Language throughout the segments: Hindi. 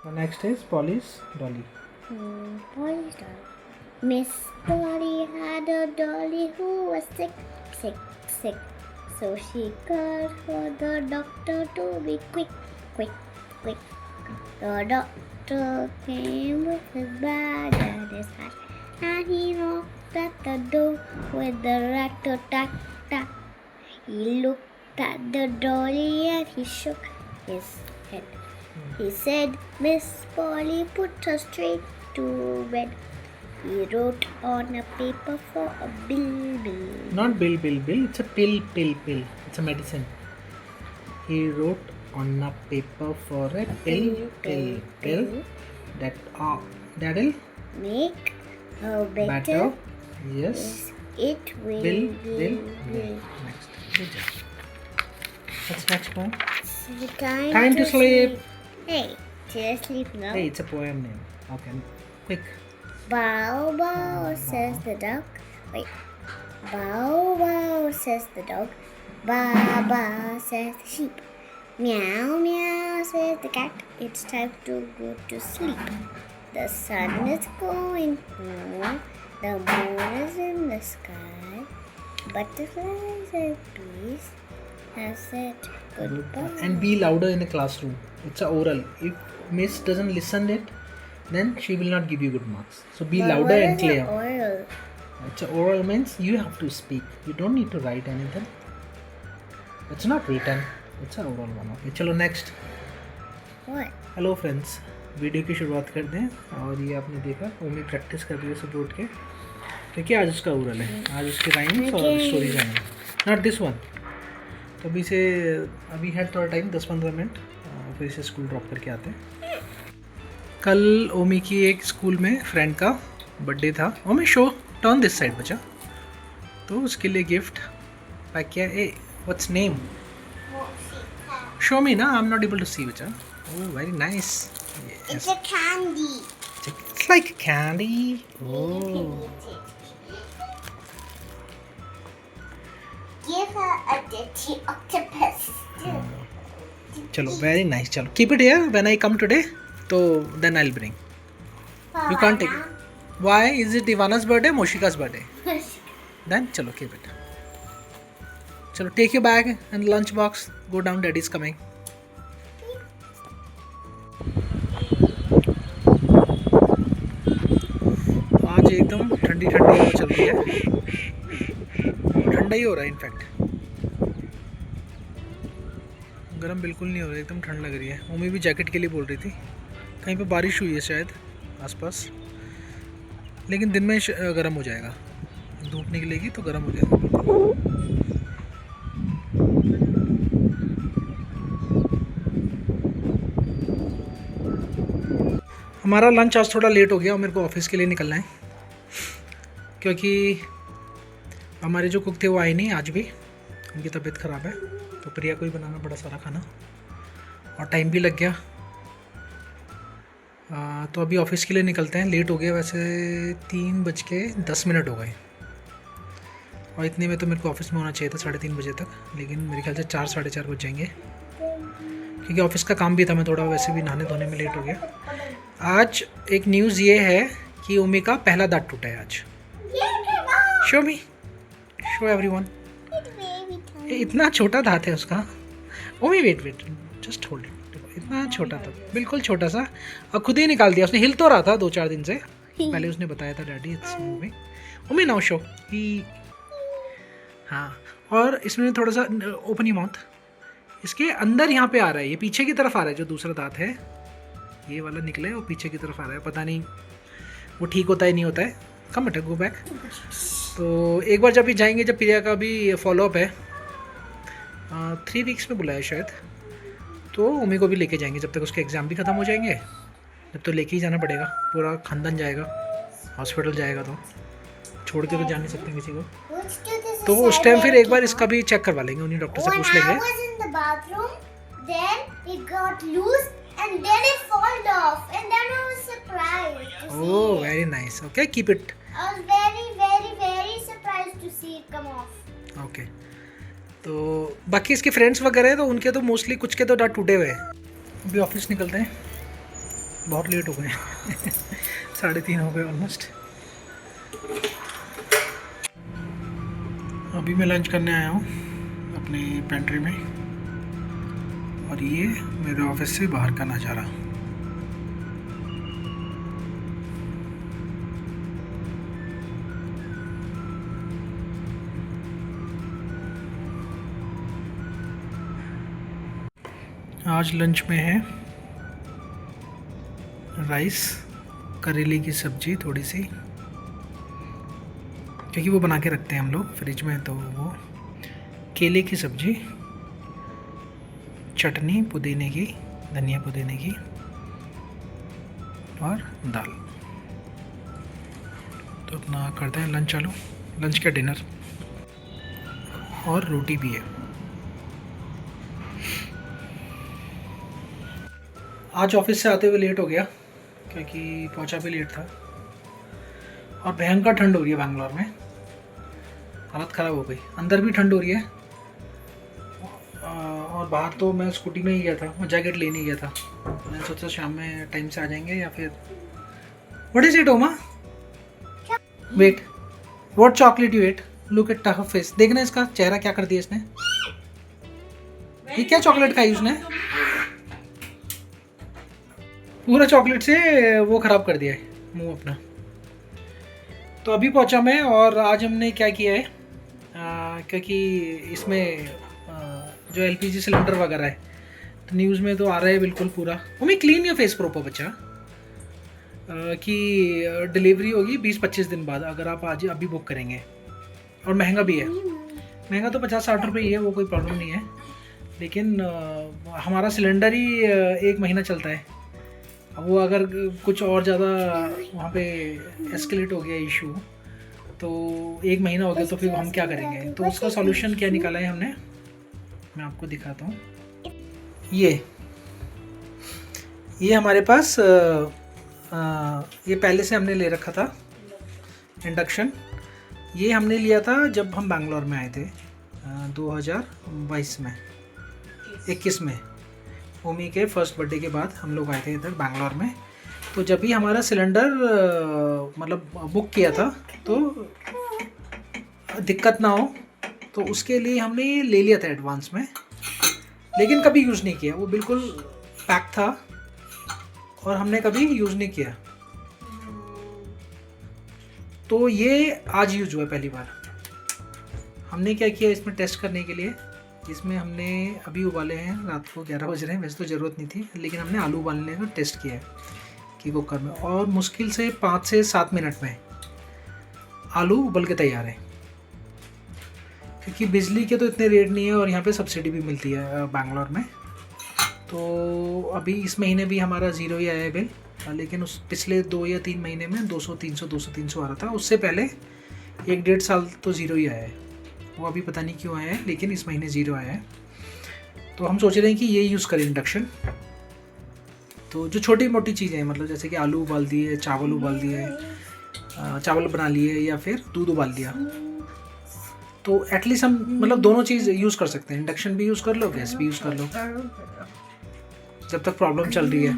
The next is Polly's dolly. Polly's dolly. Miss Polly had a dolly who was sick, sick, sick. So she called for the doctor to be quick, quick, quick. The doctor came with his bag and his hat, and he knocked at the door with the rat-a-tat-tat. He looked at the dolly and he shook his head. He said, Miss Polly, put her straight to bed. He wrote on a paper for a bill. Not bill. It's a pill. It's a medicine. He wrote on a paper for a pill. That'll Make her better. Yes. It will. Bill. Next. Good job. What's next one? Time to sleep. Hey, just sleep now. Hey, it's a poem name. Okay. Quick. Bow, bow, says the dog. Wait. Bow, bow, says the dog. Ba, ba, says the sheep. Meow, meow, says the cat. It's time to go to sleep. The sun is going home. The moon is in the sky. Butterflies and bees have said goodbye. And be louder in the classroom. It's a oral. If Miss doesn't listen it, then she will not give you good marks. So be louder and clear. Oral. It's a oral means you have to speak. You don't need to write anything. It's not written. It's a oral one. Okay. चलो next. What? Hello friends, video की शुरुआत करते हैं। और ये आपने देखा ओमी प्रैक्टिस कर रही है सुबह उठ के, क्योंकि आज उसका ओरल है। आज उसके राइम्स और स्टोरीज आएंगे, नॉट दिस वन। तो अभी है थोड़ा टाइम, 10-15 मिनट, फिर इसे स्कूल ड्रॉप करके आते हैं। कल ओमी की एक स्कूल में फ्रेंड का बर्थडे था। Omi show turn this side बचा। तो उसके लिए गिफ्ट पैक किया। ए व्हाट्स नेम? शो मी ना, I am not able to see बचा। Oh, very nice. Yes. It's a candy. It's like candy. Oh. Give her a dirty octopus. चलो, very nice. चलो, keep it here. When I come today, तो then I'll bring. You can't take it. Why? Is it Ivana's birthday? Moshika's birthday? Then चलो, keep it. चलो, take your bag and lunch box. Go down. Daddy's coming. आज एकदम ठंडी हवा चल रही है, ठंडा ही हो रहा है। इनफैक्ट गर्म बिल्कुल नहीं हो रहा है, एकदम ठंड लग रही है। मम्मी भी जैकेट के लिए बोल रही थी। कहीं पे बारिश हुई है शायद आसपास, लेकिन दिन में गर्म हो जाएगा। धूप निकलेगी तो गर्म हो जाएगा। हमारा लंच आज थोड़ा लेट हो गया और मेरे को ऑफिस के लिए निकलना है, क्योंकि हमारे जो कुक थे वो आए नहीं आज भी, उनकी तबीयत ख़राब है। तो प्रिया को ही बनाना पड़ा सारा खाना, और टाइम भी लग गया। तो अभी ऑफिस के लिए निकलते हैं। लेट हो गया वैसे, 3:10 हो गए, और इतने में तो मेरे को ऑफिस में होना चाहिए था 3:30 बजे तक, लेकिन मेरे ख्याल से 4 साढ़े 4 बज जाएंगे, क्योंकि ऑफिस का काम भी था। मैं थोड़ा वैसे भी नहाने धोने में लेट हो गया। आज एक न्यूज़ ये है कि ओमी का पहला दांत टूटा है आज। शो मी, शो एवरीवन। इतना छोटा दांत है उसका। ओमी वेट, जस्ट होल्ड इट। इतना छोटा था, बिल्कुल छोटा सा, और खुद ही निकाल दिया उसने। हिल तो रहा था 2-4 दिन से, पहले उसने बताया था daddy it's moving. Omi now show ही। हाँ, और इसमें थोड़ा सा ओपन योर माउथ। इसके अंदर यहाँ पे आ रहा है, ये पीछे की तरफ आ रहा है। जो दूसरा दांत है ये वाला निकला है, वो पीछे की तरफ आ रहा है। पता नहीं वो ठीक होता है नहीं होता है। कम बेटा, गो बैक। तो एक बार जब भी जाएंगे, जब प्रिया का भी फॉलोअप है, 3 वीक्स में बुलाया शायद, तो उमी को भी लेके जाएंगे। जब तक उसके एग्ज़ाम भी ख़त्म हो जाएंगे, जब तो लेके ही जाना पड़ेगा। पूरा खानदान जाएगा, हॉस्पिटल जाएगा, तो छोड़ के तो जा नहीं सकते किसी को। तो उस टाइम फिर एक बार इसका भी चेक करवा लेंगे, उन्हीं डॉक्टर से पूछ लेंगे। And then it fall off, and then I was surprised to see Oh, it. very nice. Okay, keep it. I was very, very, very surprised to see it come off. Okay. तो बाकी इसके फ्रेंड्स वगैरह हैं, तो उनके तो मोस्टली कुछ के तो दांत टूटे हुए हैं। अभी ऑफिस निकलते हैं। बहुत लेट हो गए 3:30 हो गए ऑलमोस्ट। अभी मैं लंच करने आया हूँ अपने पेंट्री में, और ये मेरे ऑफिस से बाहर का नज़ारा। आज लंच में है राइस, करेले की सब्ज़ी थोड़ी सी, क्योंकि वो बना के रखते हैं हम लोग फ्रिज में, तो वो केले की सब्ज़ी, चटनी पुदीने की, धनिया पुदीने की, और दाल। तो अपना करते हैं लंच चालू, लंच का डिनर, और रोटी भी है। आज ऑफिस से आते हुए लेट हो गया क्योंकि पहुंचा भी लेट था, और भयंकर ठंड हो रही है बैंगलोर में, हालत ख़राब हो गई। अंदर भी ठंड हो रही है, और बाहर तो मैं स्कूटी में ही गया था, मैं जैकेट लेने गया था। मैंने सोचा शाम में टाइम से आ जाएंगे, या फिर व्हाट इज इट ओमा, wait, what chocolate you ate, look at tough face, देखना इसका चेहरा क्या कर दिया इसने, ये क्या चॉकलेट खाई उसने, पूरा चॉकलेट से वो ख़राब कर दिया है मुंह अपना। तो अभी पहुंचा मैं, और आज हमने क्या किया है, क्योंकि इसमें जो एलपीजी सिलेंडर वगैरह है, तो न्यूज़ में तो आ रहा है बिल्कुल पूरा, हमें क्लीन योर फेस प्रॉपर बच्चा, कि डिलीवरी होगी 20-25 दिन बाद अगर आप आज अभी बुक करेंगे, और महंगा भी है, महंगा तो 50-60 रुपये ही है, वो कोई प्रॉब्लम नहीं है, लेकिन हमारा सिलेंडर ही 1 महीना चलता है। अब वो अगर कुछ और ज़्यादा वहाँ पे एस्केलेट हो गया इशू, तो 1 महीना हो गया, तो फिर हम क्या करेंगे। तो उसका सॉल्यूशन क्या निकाला है हमने, मैं आपको दिखाता हूँ। ये हमारे पास ये पहले से हमने ले रखा था इंडक्शन, ये हमने लिया था जब हम बैंगलोर में आए थे 2022 में, 21 में, ओमी के फर्स्ट बर्थडे के बाद हम लोग आए थे इधर बैंगलोर में। तो जब भी हमारा सिलेंडर मतलब बुक किया था, तो दिक्कत ना हो, तो उसके लिए हमने ये ले लिया था एडवांस में, लेकिन कभी यूज़ नहीं किया, वो बिल्कुल पैक था और हमने कभी यूज़ नहीं किया। तो ये आज यूज हुआ पहली बार। हमने क्या किया इसमें टेस्ट करने के लिए, इसमें हमने अभी उबाले हैं, रात को 11 बज रहे हैं, वैसे तो ज़रूरत नहीं थी, लेकिन हमने आलू उबालने का टेस्ट किया है कि कुकर में, और मुश्किल से 5 से 7 मिनट में आलू उबल के तैयार है। क्योंकि बिजली के तो इतने रेट नहीं है, और यहाँ पे सब्सिडी भी मिलती है बैंगलोर में। तो अभी इस महीने भी हमारा ज़ीरो ही आया है बिल, लेकिन उस पिछले 2 या 3 महीने में 200-300 आ रहा था। उससे पहले 1-1.5 साल तो ज़ीरो ही आया है, वो अभी पता नहीं क्यों आया है, लेकिन इस महीने ज़ीरो आया है। तो हम सोच रहे हैं कि ये यूज़ करें इंडक्शन। तो जो छोटी मोटी चीज़ें हैं, मतलब जैसे कि आलू उबाल दिए, चावल उबाल दिए, चावल बना लिए, या फिर दूध उबाल दिया, तो एटलीस्ट हम मतलब दोनों चीज़ यूज़ कर सकते हैं, इंडक्शन भी यूज़ कर लो, गैस भी यूज़ कर लो, जब तक प्रॉब्लम चल रही है।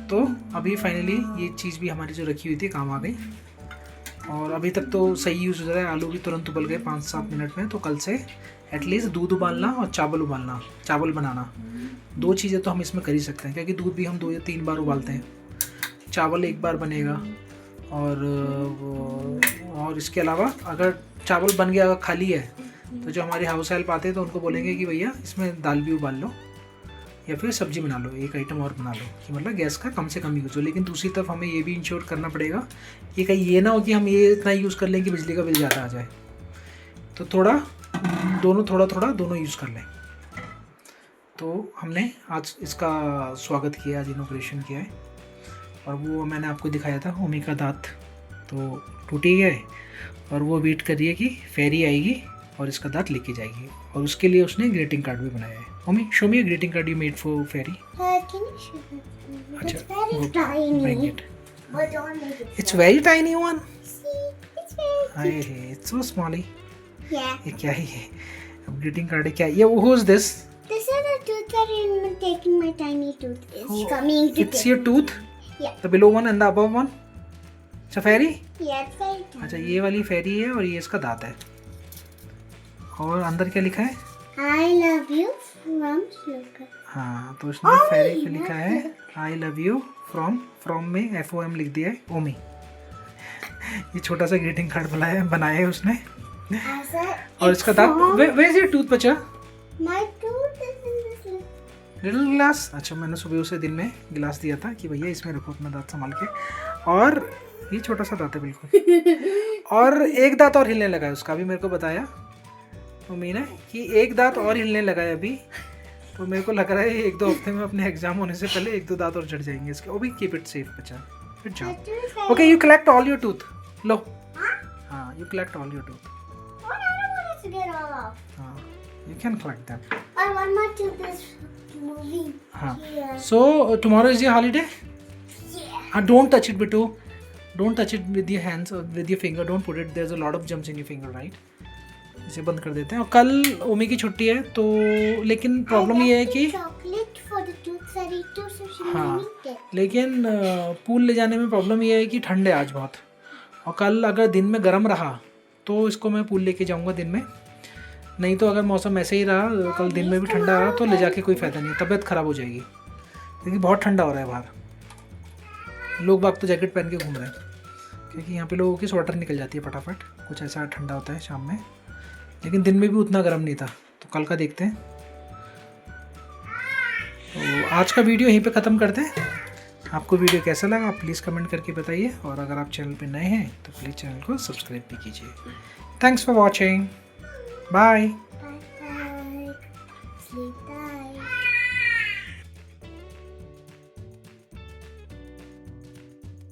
तो अभी फाइनली ये चीज़ भी हमारी जो रखी हुई थी काम आ गई, और अभी तक तो सही यूज़ हो रहा है। आलू भी तुरंत उबल गए 5-7 मिनट में। तो कल से एटलीस्ट दूध उबालना और चावल उबालना, चावल बनाना, 2 चीज़ें तो हम इसमें कर ही सकते हैं, क्योंकि दूध भी हम 2 या 3 बार उबालते हैं, चावल 1 बार बनेगा। और इसके अलावा अगर चावल बन गया, अगर खाली है, तो जो हमारे हाउस हेल्प आते हैं तो उनको बोलेंगे कि भैया इसमें दाल भी उबाल लो, या फिर सब्जी बना लो, एक आइटम और बना लो, कि मतलब गैस का कम से कम यूज़ हो। लेकिन दूसरी तरफ हमें ये भी इंश्योर करना पड़ेगा कि कहीं ये ना हो कि हम ये इतना यूज़ कर लें कि बिजली का बिल ज़्यादा आ जाए। तो थोड़ा दोनों यूज़ कर लें। तो हमने आज इसका स्वागत किया, आज इनॉग्रेशन किया है। और वो मैंने आपको दिखाया था, ओमी का दांत तो टूट ही गया है, और वो वेट कर रही है कि फेरी आएगी और इसका दांत लेके जाएगी, और उसके लिए उसने ग्रीटिंग कार्ड भी बनाया है। ओमी, show me a greeting card you made for fairy. Can you show me? Achha, It's very go, tiny. bring it. But don't make it. It's very tiny one. See, it's very. Hey, it's so smally. Yeah. ये क्या है ये? अब ग्रीटिंग कार्ड है क्या? ये who is this? This is a tooth Fairy and taking my tiny tooth is coming to It's your tooth? Yeah. The below one and the above one? अच्छा फेरी? Yeah, it's very tiny. अच्छा ये वाली फेरी है और ये इसका दांत है। और अंदर क्या लिखा है? I love you from sugar. हाँ तो उसने फेरी पे लिखा है I love you from में FOM लिख दिया है ओमी। ये छोटा सा ग्रीटिंग कार्ड बनाया है उसने। और इसका दांत where is your tooth बच्चा? My tooth is in this little. Little गिलास। अच्छा मैंने सुबह उसे दिन में गिलास दिया था कि भैया इसमें रखो अपना दांत संभाल के। और ये छोटा सा दांत है बिल्कुल। और एक दांत और हिलने लगा है उसका, अभी मेरे को बताया मम्मी ने कि एक दांत और हिलने लगा है अभी। तो मेरे को लग रहा है 1-2 हफ्ते में अपने एग्जाम होने से पहले 1-2 दांत और झड़ जाएंगे इसके। ओ भी कीप इट सेफ बच्चा। Good job. Okay you collect all your tooth. लो हाँ you collect all your tooth. What? I don't want it to get all off. हाँ you can collect that. I want my tooth is moving. हाँ Here. So tomorrow is your holiday. Yeah. हाँ don't touch it Bittu, don't touch it with your hands और with your finger, don't put it, there is a lot of germs in your finger right. इसे बंद कर देते हैं। और कल ओमी की छुट्टी है तो लेकिन प्रॉब्लम ये है कि chocolate for the tooth fairy too, so she हाँ will eat it. लेकिन पूल ले जाने में प्रॉब्लम ये है कि ठंड है आज बहुत। और कल अगर दिन में गर्म रहा तो इसको मैं पूल लेके जाऊंगा दिन में, नहीं तो अगर मौसम ऐसे ही रहा कल दिन में भी ठंडा रहा तो ले जाके कोई फ़ायदा नहीं, तबीयत ख़राब हो जाएगी क्योंकि बहुत ठंडा हो रहा है बाहर। लोग बाग तो जैकेट पहन के घूम रहे हैं क्योंकि यहाँ पे लोगों की स्वेटर निकल जाती है फटाफट, कुछ ऐसा ठंडा होता है शाम में। लेकिन दिन में भी उतना गर्म नहीं था, तो कल का देखते हैं। तो आज का वीडियो यहीं पे ख़त्म करते हैं। आपको वीडियो कैसा लगा आप प्लीज़ कमेंट करके बताइए, और अगर आप चैनल पे नए हैं तो प्लीज़ चैनल को सब्सक्राइब भी कीजिए। Thanks for watching, bye.